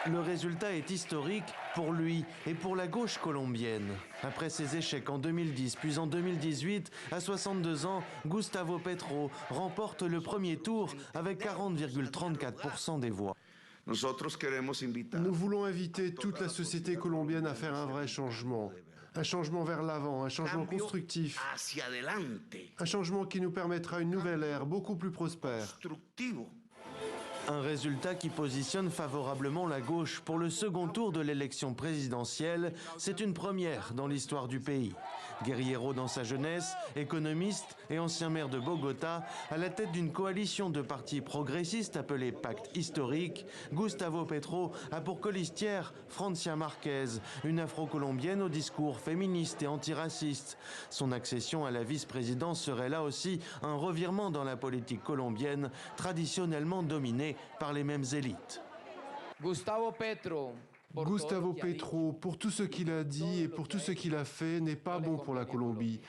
Le résultat est historique pour lui et pour la gauche colombienne. Après ses échecs en 2010 puis en 2018, à 62 ans, Gustavo Petro remporte le premier tour avec 40,34% des voix. Nous voulons inviter toute la société colombienne à faire un vrai changement. Un changement vers l'avant, un changement constructif. Un changement qui nous permettra une nouvelle ère beaucoup plus prospère. Un résultat qui positionne favorablement la gauche pour le second tour de l'élection présidentielle. C'est une première dans l'histoire du pays. Guerriero dans sa jeunesse, économiste et ancien maire de Bogota, à la tête d'une coalition de partis progressistes appelée Pacte historique, Gustavo Petro a pour colistière Francia Márquez, une afro-colombienne au discours féministe et antiraciste. Son accession à la vice-présidence serait là aussi un revirement dans la politique colombienne, traditionnellement dominée par les mêmes élites. Gustavo Petro, pour tout ce qu'il a dit et pour tout ce qu'il a fait, n'est pas bon pour la Colombie.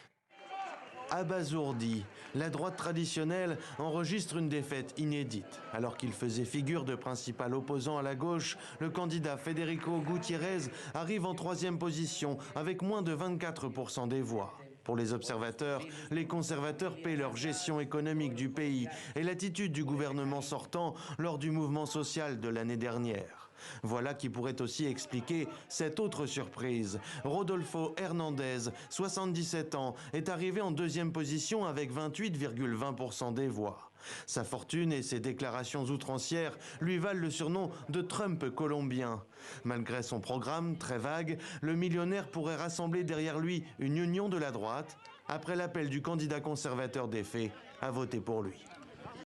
Abasourdi, la droite traditionnelle enregistre une défaite inédite. Alors qu'il faisait figure de principal opposant à la gauche, le candidat Federico Gutiérrez arrive en 3e position avec moins de 24% des voix. Pour les observateurs, les conservateurs paient leur gestion économique du pays et l'attitude du gouvernement sortant lors du mouvement social de l'année dernière. Voilà qui pourrait aussi expliquer cette autre surprise. Rodolfo Hernández, 77 ans, est arrivé en 2e position avec 28,20% des voix. Sa fortune et ses déclarations outrancières lui valent le surnom de Trump colombien. Malgré son programme très vague, le millionnaire pourrait rassembler derrière lui une union de la droite, après l'appel du candidat conservateur des faits à voter pour lui.